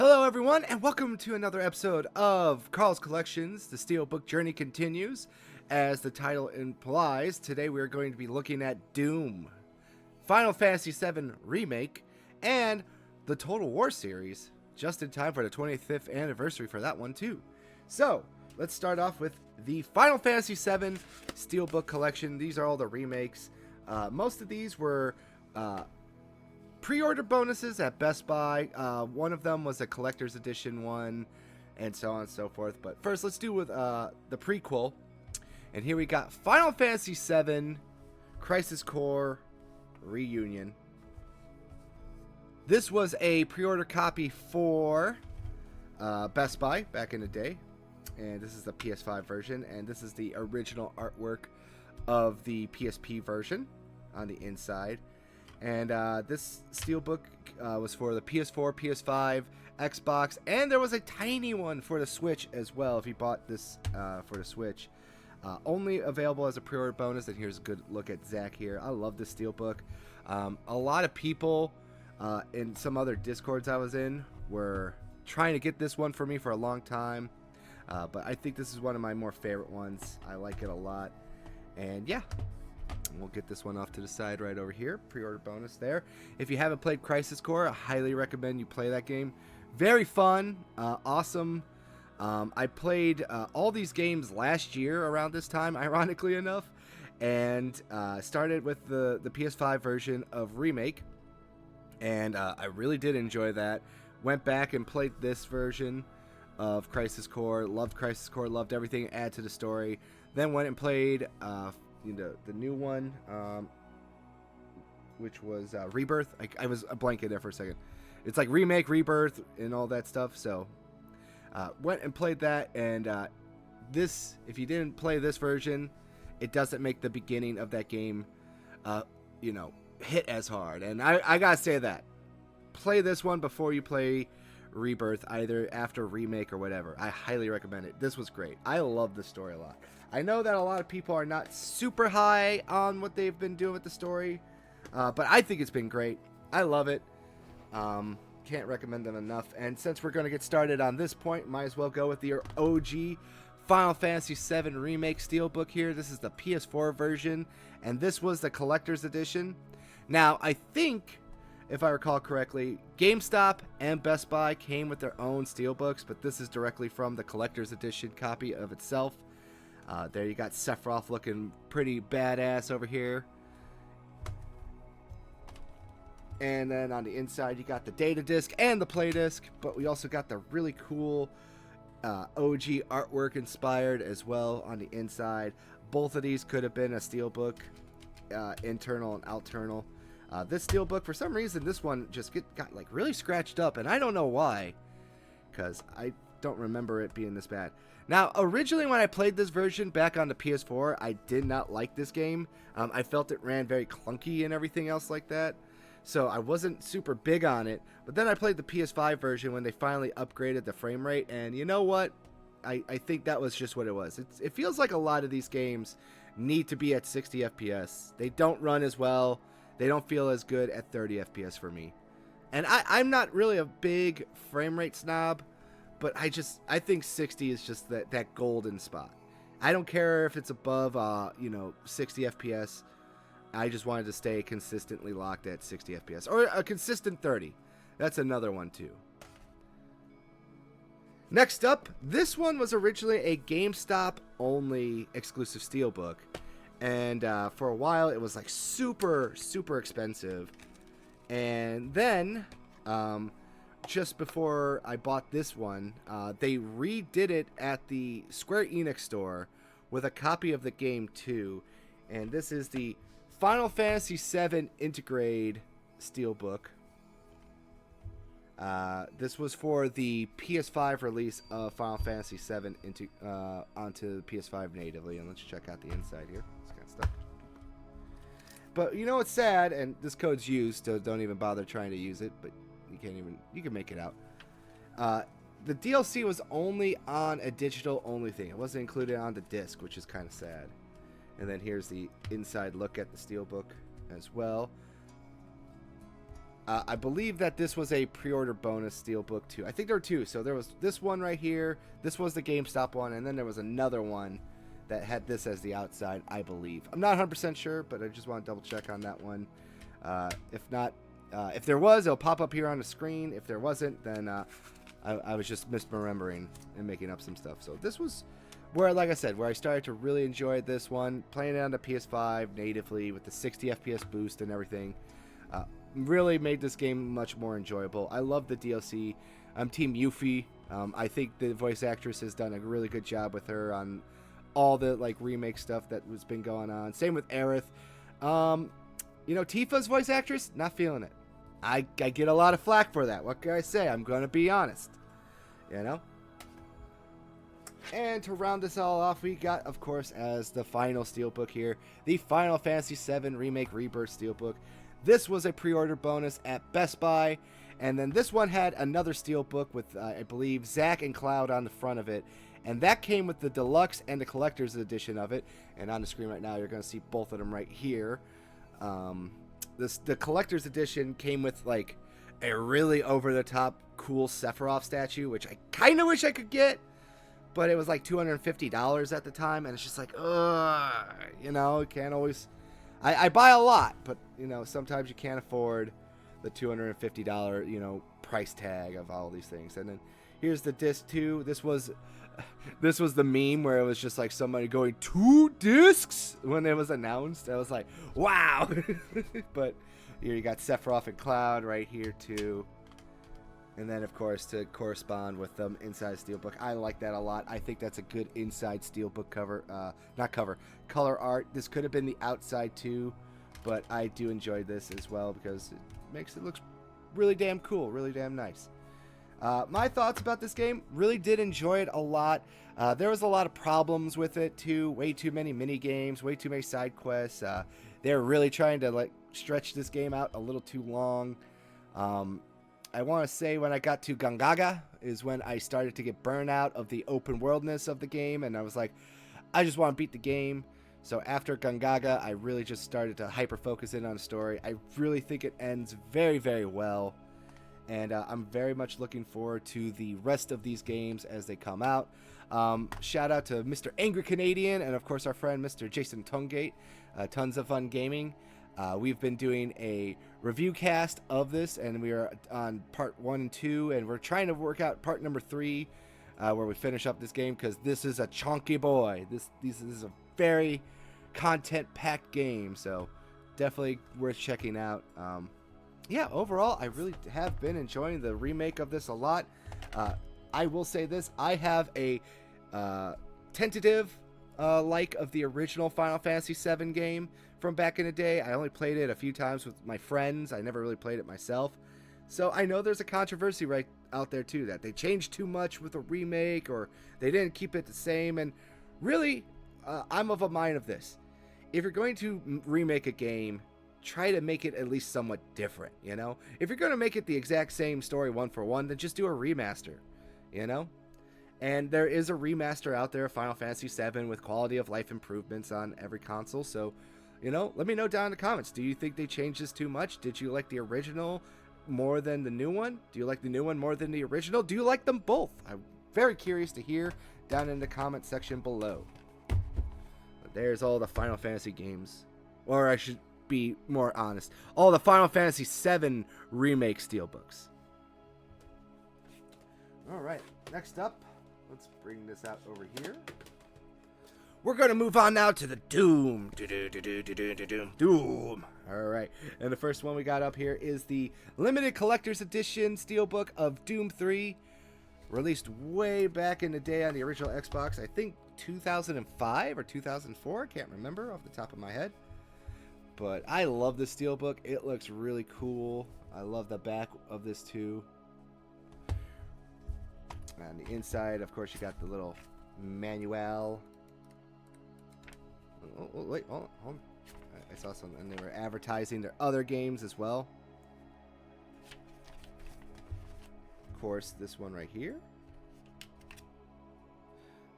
Hello, everyone, and welcome to another episode of Carl's Collections. The Steelbook journey continues. As the title implies, today we are going to be looking at Doom, Final Fantasy VII Remake, and the Total War series, just in time for the 25th anniversary for that one, too. So, let's start off with the Final Fantasy VII Steelbook collection. These are all the remakes. Most of these were pre-order bonuses at Best Buy. One of them was a collector's edition one, and so on and so forth. But first, let's do with the prequel. And here we got Final Fantasy VII Crisis Core Reunion. This was a pre-order copy for Best Buy back in the day. And this is the PS5 version. And this is the original artwork of the PSP version on the inside. And this Steelbook was for the PS4, PS5, Xbox, and there was a tiny one for the Switch as well if you bought this for the Switch. Only available as a pre-order bonus, and here's a good look at Zach here. I love this Steelbook. A lot of people in some other Discords I was in were trying to get this one for me for a long time, but I think this is one of my more favorite ones. I like it a lot, and yeah. We'll get this one off to the side right over here. Pre-order bonus there. If you haven't played Crisis Core, I highly recommend you play that game. Very fun. Awesome. I played all these games last year around this time, ironically enough. And started with the PS5 version of Remake. And I really did enjoy that. Went back and played this version of Crisis Core. Loved Crisis Core. Loved everything it added to the story. Then went and played the new one, which was Rebirth. I was blanking there for a second. It's like Remake, Rebirth, and all that stuff. So went and played that, and this, if you didn't play this version, it doesn't make the beginning of that game hit as hard. And I gotta say that. Play this one before you play Rebirth, either after Remake or whatever. I highly recommend it. This was great. I love the story a lot. I know that a lot of people are not super high on what they've been doing with the story, but I think it's been great. I love it. Can't recommend them enough. And since we're going to get started on this point, might as well go with the OG Final Fantasy VII Remake Steelbook here. This is the PS4 version, and this was the collector's edition. Now, I think, if I recall correctly, GameStop and Best Buy came with their own Steelbooks, but this is directly from the collector's edition copy of itself. There you got Sephiroth looking pretty badass over here. And then on the inside you got the data disc and the play disc, but we also got the really cool OG artwork inspired as well on the inside. Both of these could have been a Steelbook, internal and external. This Steelbook, for some reason, this one just got like really scratched up, and I don't know why, because I don't remember it being this bad. Now, originally when I played this version back on the PS4, I did not like this game. I felt it ran very clunky and everything else like that, so I wasn't super big on it. But then I played the PS5 version when they finally upgraded the frame rate, and you know what? I think that was just what it was. It feels like a lot of these games need to be at 60 FPS. They don't run as well. They don't feel as good at 30 FPS for me. And I'm not really a big frame rate snob, but I think 60 is just that golden spot. I don't care if it's above 60 FPS. I just wanted to stay consistently locked at 60 FPS, or a consistent 30. That's another one too. Next up, this one was originally a GameStop only exclusive Steelbook, and for a while it was like super expensive. And then just before I bought this one, they redid it at the Square Enix store with a copy of the game too. And this is the Final Fantasy VII Integrate Steelbook. This was for the PS5 release of Final Fantasy VII onto the PS5 natively. And let's check out the inside here. It's kind of stuck. But you know what's sad, and this code's used, so don't even bother trying to use it, but you can make it out. The DLC was only on a digital only thing. It wasn't included on the disc, which is kind of sad. And then here's the inside look at the Steelbook as well. I believe that this was a pre-order bonus Steelbook too. I think there were two. So there was this one right here. This was the GameStop one, and then there was another one that had this as the outside, I believe. I'm not 100% sure, but I just want to double check on that one. If not, if there was, it'll pop up here on the screen. If there wasn't, then I was just misremembering and making up some stuff. So this was where, like I said, where I started to really enjoy this one, playing it on the PS5 natively with the 60 FPS boost and everything. Really made this game much more enjoyable. I love the DLC. I'm Team Yuffie. I think the voice actress has done a really good job with her on all the like remake stuff that was been going on. Same with Aerith. You know, Tifa's voice actress, not feeling it. I get a lot of flack for that. What can I say? I'm going to be honest. You know? And to round this all off, we got, of course, as the final Steelbook here, the Final Fantasy VII Remake Rebirth Steelbook. This was a pre-order bonus at Best Buy. And then this one had another Steelbook with, I believe, Zack and Cloud on the front of it. And that came with the deluxe and the collector's edition of it. And on the screen right now, you're going to see both of them right here. The collector's edition came with like a really over-the-top cool Sephiroth statue, which I kind of wish I could get. But it was like $250 at the time. And it's just like, ugh, you know, you can't always... I buy a lot, but, you know, sometimes you can't afford the $250, you know, price tag of all these things. And then here's the disc 2. This was the meme where it was just like somebody going 2 discs when it was announced. I was like, wow. But here you got Sephiroth and Cloud right here too. And then, of course, to correspond with them inside Steelbook. I like that a lot. I think that's a good inside Steelbook cover. Not cover. Color art. This could have been the outside too. But I do enjoy this as well because it makes it look really damn cool. Really damn nice. My thoughts about this game, really did enjoy it a lot. There was a lot of problems with it too. Way too many mini games. Way too many side quests. They're really trying to like stretch this game out a little too long. I want to say when I got to Gangaga is when I started to get burnout of the open worldness of the game, and I was like, I just want to beat the game. So after Gangaga, I really just started to hyper focus in on the story. I really think it ends very, very well, and I'm very much looking forward to the rest of these games as they come out. Shout out to Mr. Angry Canadian and of course our friend Mr. Jason Tongate, Tons of Fun Gaming. We've been doing a review cast of this, and we are on part 1 and 2, and we're trying to work out part number 3, where we finish up this game, because this is a chunky boy. This is a very content-packed game, so definitely worth checking out. Yeah, overall, I really have been enjoying the remake of this a lot. I will say this, I have a tentative like of the original Final Fantasy VII game from back in the day. I only played it a few times with my friends. I never really played it myself. So I know there's a controversy right out there too, that they changed too much with the remake, or they didn't keep it the same. And really, I'm of a mind of this. If you're going to remake a game, try to make it at least somewhat different, you know? If you're going to make it the exact same story one for one, then just do a remaster, you know? And there is a remaster out there of Final Fantasy VII with quality of life improvements on every console. So, you know, let me know down in the comments. Do you think they changed this too much? Did you like the original more than the new one? Do you like the new one more than the original? Do you like them both? I'm very curious to hear down in the comment section below. But there's all the Final Fantasy games. Or I should be more honest. All the Final Fantasy VII Remake Steelbooks. Alright, next up. Let's bring this out over here. We're going to move on now to the Doom. Doom. All right. And the first one we got up here is the limited collector's edition Steelbook of Doom 3. Released way back in the day on the original Xbox. I think 2005 or 2004. I can't remember off the top of my head. But I love this Steelbook. It looks really cool. I love the back of this too. On the inside, of course, you got the little manual. Oh, wait, hold on. I saw something, and they were advertising their other games as well. Of course, this one right here.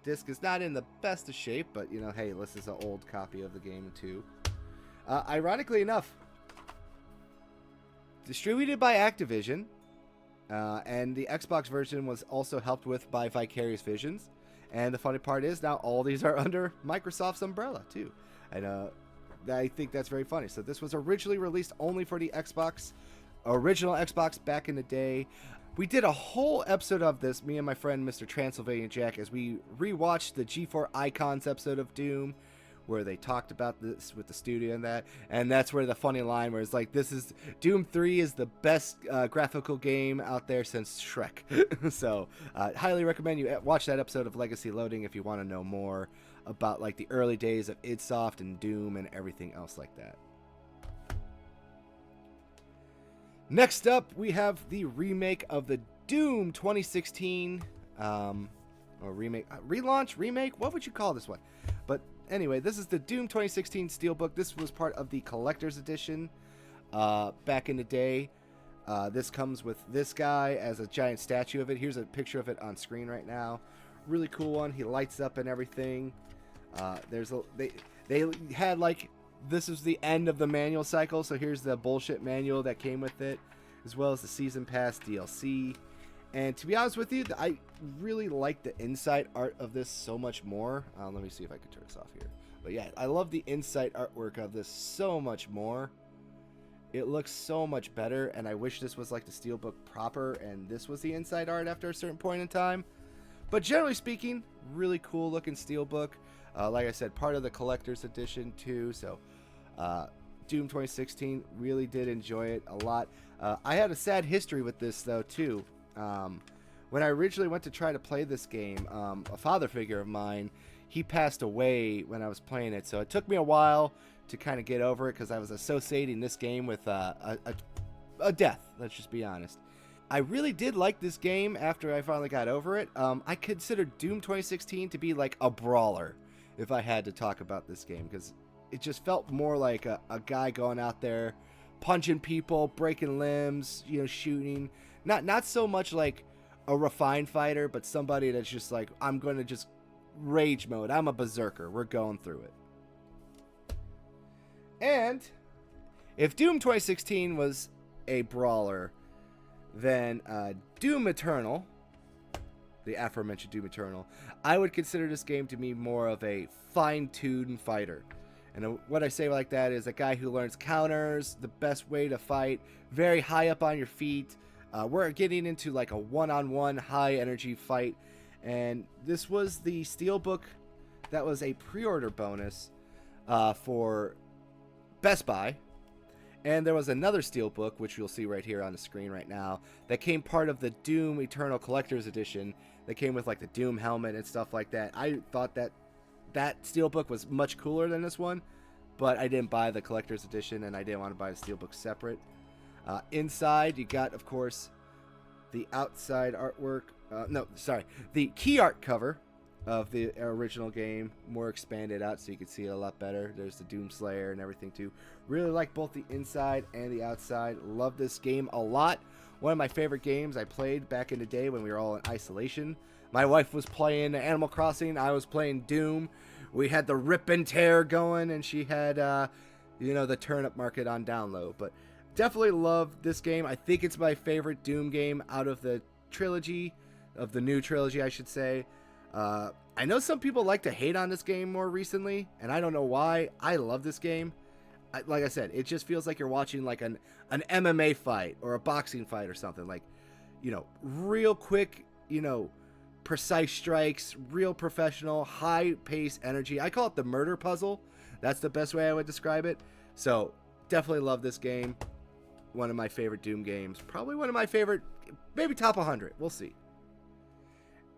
Disc is not in the best of shape, but, you know, hey, this is an old copy of the game, too. Ironically enough, distributed by Activision, and the Xbox version was also helped with by Vicarious Visions. And the funny part is now all these are under Microsoft's umbrella too, and I think that's very funny. So this was originally released only for the original Xbox back in the day. We did a whole episode of this, me and my friend Mr. Transylvania Jack, as we rewatched the G4 Icons episode of Doom, where they talked about this with the studio and that's where the funny line where it's like, this is Doom 3 is the best graphical game out there since Shrek. So highly recommend you watch that episode of Legacy Loading if you want to know more about like the early days of idsoft and Doom and everything else like that. Next up, we have the remake of the Doom 2016, or remake, relaunch, remake, what would you call this one? But anyway, this is the Doom 2016 Steelbook. This was part of the collector's edition back in the day. This comes with this guy as a giant statue of it. Here's a picture of it on screen right now. Really cool one. He lights up and everything. They had like, this is the end of the manual cycle, so here's the bullshit manual that came with it, as well as the Season Pass DLC. And to be honest with you, I really like the inside art of this so much more. Let me see if I can turn this off here. But yeah, I love the inside artwork of this so much more. It looks so much better, and I wish this was like the Steelbook proper, and this was the inside art after a certain point in time. But generally speaking, really cool looking Steelbook. Like I said, part of the collector's edition too, so Doom 2016, really did enjoy it a lot. I had a sad history with this though too. When I originally went to try to play this game, a father figure of mine, he passed away when I was playing it, so it took me a while to kind of get over it because I was associating this game with a death, let's just be honest. I really did like this game after I finally got over it. I consider Doom 2016 to be like a brawler if I had to talk about this game, because it just felt more like a guy going out there punching people, breaking limbs, you know, shooting. Not so much like a refined fighter, but somebody that's just like, I'm going to just rage mode. I'm a berserker. We're going through it. And if Doom 2016 was a brawler, then Doom Eternal, the aforementioned Doom Eternal, I would consider this game to be more of a fine-tuned fighter. And what I say like that is a guy who learns counters, the best way to fight, very high up on your feet. We're getting into like a one-on-one high-energy fight. And this was the Steelbook that was a pre-order bonus for Best Buy. And there was another Steelbook, which you'll see right here on the screen right now, that came part of the Doom Eternal Collector's Edition. That came with like the Doom helmet and stuff like that. I thought that Steelbook was much cooler than this one, but I didn't buy the Collector's Edition, and I didn't want to buy the Steelbook separate. Inside, you got, of course, the outside artwork. The key art cover of the original game, more expanded out so you can see it a lot better. There's the Doom Slayer and everything too. Really like both the inside and the outside. Love this game a lot. One of my favorite games I played back in the day when we were all in isolation. My wife was playing Animal Crossing. I was playing Doom. We had the rip and tear going, and she had, the turnip market on download. But definitely love this game. I think it's my favorite Doom game out of the trilogy, of the new trilogy, I should say. I know some people like to hate on this game more recently, and I don't know why. I love this game. Like I said, it just feels like you're watching like an MMA fight or a boxing fight or something. Like, real quick, precise strikes, real professional, high-paced energy. I call it the murder puzzle. That's the best way I would describe it. So, definitely love this game. One of my favorite Doom games. Probably one of my favorite, maybe top 100. We'll see.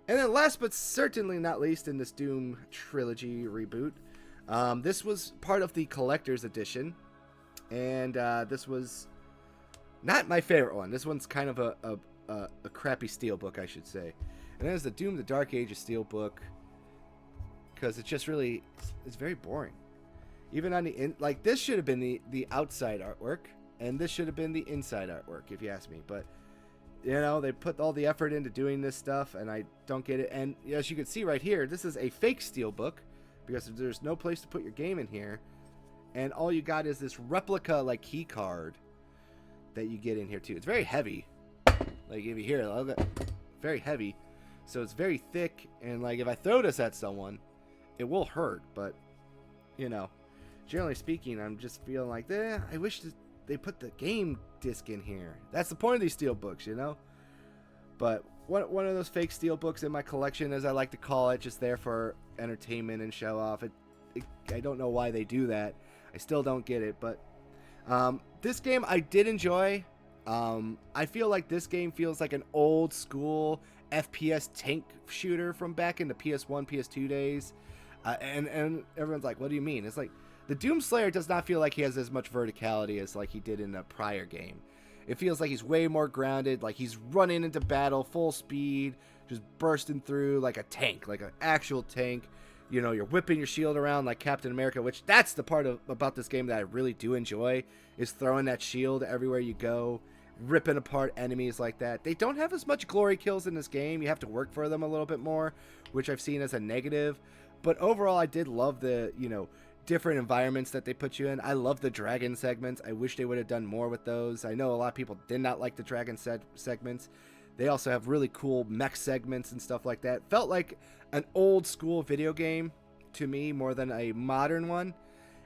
And then last but certainly not least in this Doom trilogy reboot, this was part of the Collector's Edition. And this was not my favorite one. This one's kind of a crappy Steelbook, I should say. And there's the Doom the Dark Ages Steelbook, because it's just really, it's very boring. Even on the this should have been the outside artwork, and this should have been the inside artwork, if you ask me. But they put all the effort into doing this stuff, and I don't get it. And as you can see right here, this is a fake Steelbook, because there's no place to put your game in here, and all you got is this replica key card that you get in here too. It's very heavy. Like if you hear it, look at, very heavy. So it's very thick, and like if I throw this at someone, it will hurt. But you know, generally speaking, I'm just feeling like, I wish they put the game disc in here. That's the point of these steelbooks, you know. But one of those fake steelbooks in my collection, as I like to call it, just there for entertainment and show off. I don't know why they do that. I still don't get it. But this game I did enjoy. I feel like this game feels like an old school FPS tank shooter from back in the PS1, PS2 days. And everyone's like, what do you mean? It's like the Doomslayer does not feel like he has as much verticality as like he did in a prior game. It feels like he's way more grounded, like he's running into battle full speed, just bursting through like a tank, like an actual tank. You know, you're whipping your shield around like Captain America, which that's the part about this game that I really do enjoy, is throwing that shield everywhere you go, ripping apart enemies like that. They don't have as much glory kills in this game. You have to work for them a little bit more, which I've seen as a negative. But overall, I did love the, you know, different environments that they put you in. I love the dragon segments. I wish they would have done more with those. I know a lot of people did not like the dragon segments. They also have really cool mech segments and stuff like that. Felt like an old school video game to me more than a modern one.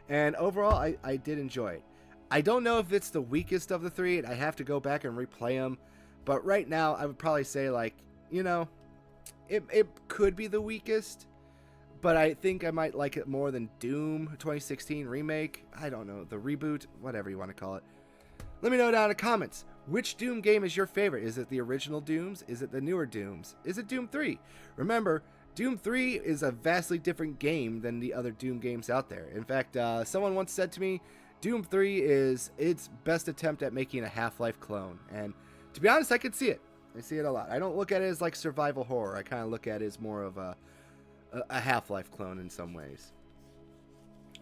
And overall, I did enjoy it. I don't know if it's the weakest of the three. I have to go back and replay them. But right now, I would probably say, like, you know, it could be the weakest. But I think I might like it more than Doom 2016 Remake. I don't know, the reboot, whatever you want to call it. Let me know down in the comments. Which Doom game is your favorite? Is it the original Dooms? Is it the newer Dooms? Is it Doom 3? Remember, Doom 3 is a vastly different game than the other Doom games out there. In fact, someone once said to me, Doom 3 is its best attempt at making a Half-Life clone. And to be honest, I could see it. I see it a lot. I don't look at it as like survival horror. I kind of look at it as more of a Half-Life clone in some ways.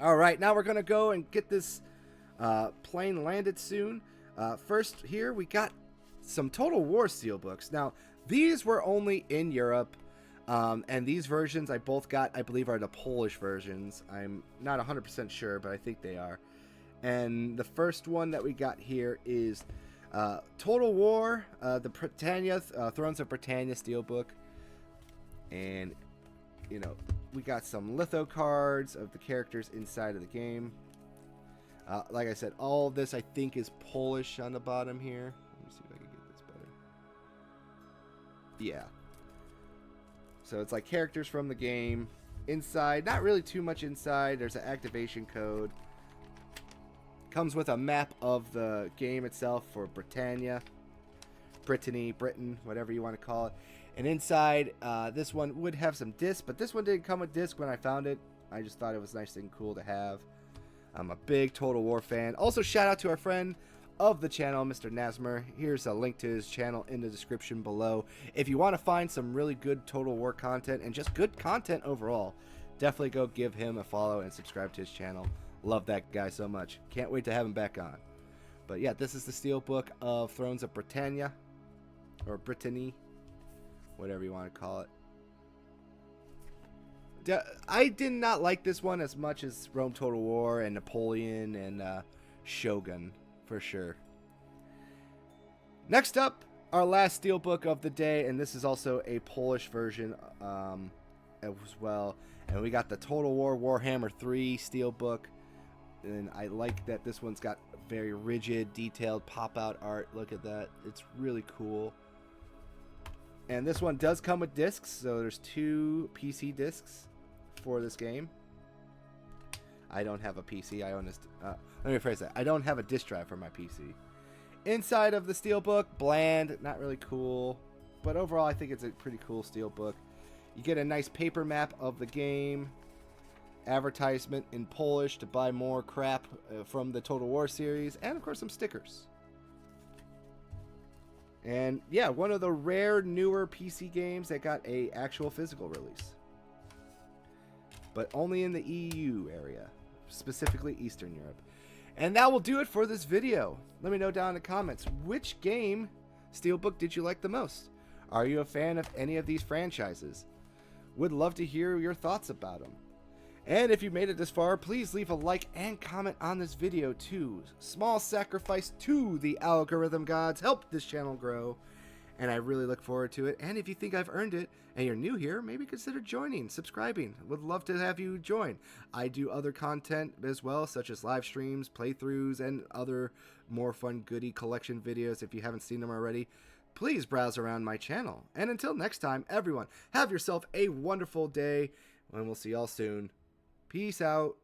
Alright, now we're going to go and get this plane landed soon. First here, we got some Total War Steelbooks. Now, these were only in Europe, and these versions I both got, I believe, are the Polish versions. I'm not 100% sure, but I think they are. And the first one that we got here is Total War, the Britannia, Thrones of Britannia Steelbook. And you know, we got some litho cards of the characters inside of the game. Like I said, all of this I think is Polish on the bottom here. Let me see if I can get this better. Yeah. So it's like characters from the game. Inside, not really too much inside. There's an activation code. Comes with a map of the game itself for Britannia. Britain, whatever you want to call it. And inside, this one would have some discs, but this one didn't come with disc when I found it. I just thought it was nice and cool to have. I'm a big Total War fan. Also, shout out to our friend of the channel, Mr. Nasmer. Here's a link to his channel in the description below. If you want to find some really good Total War content and just good content overall, definitely go give him a follow and subscribe to his channel. Love that guy so much. Can't wait to have him back on. But yeah, this is the Steelbook of Thrones of Britannia, or Brittany, whatever you want to call it. I did not like this one as much as Rome Total War and Napoleon and Shogun, for sure. Next up, our last Steelbook of the day, and this is also a Polish version as well. And we got the Total War Warhammer 3 Steelbook. And I like that this one's got very rigid, detailed pop-out art. Look at that. It's really cool. And this one does come with discs, so there's 2 PC discs for this game. I don't have a PC. I own this. Let me rephrase that. I don't have a disc drive for my PC. Inside of the Steelbook, bland, not really cool, but overall I think it's a pretty cool Steelbook. You get a nice paper map of the game, advertisement in Polish to buy more crap from the Total War series, and of course some stickers. And yeah, one of the rare newer PC games that got a actual physical release. But only in the EU area, specifically Eastern Europe. And that will do it for this video. Let me know down in the comments, which game Steelbook did you like the most? Are you a fan of any of these franchises? Would love to hear your thoughts about them. And if you made it this far, please leave a like and comment on this video too. Small sacrifice to the algorithm gods help this channel grow, and I really look forward to it. And if you think I've earned it and you're new here, maybe consider joining, subscribing. Would love to have you join. I do other content as well, such as live streams, playthroughs, and other more fun goodie collection videos. If you haven't seen them already, please browse around my channel. And until next time, everyone, have yourself a wonderful day, and we'll see y'all soon. Peace out.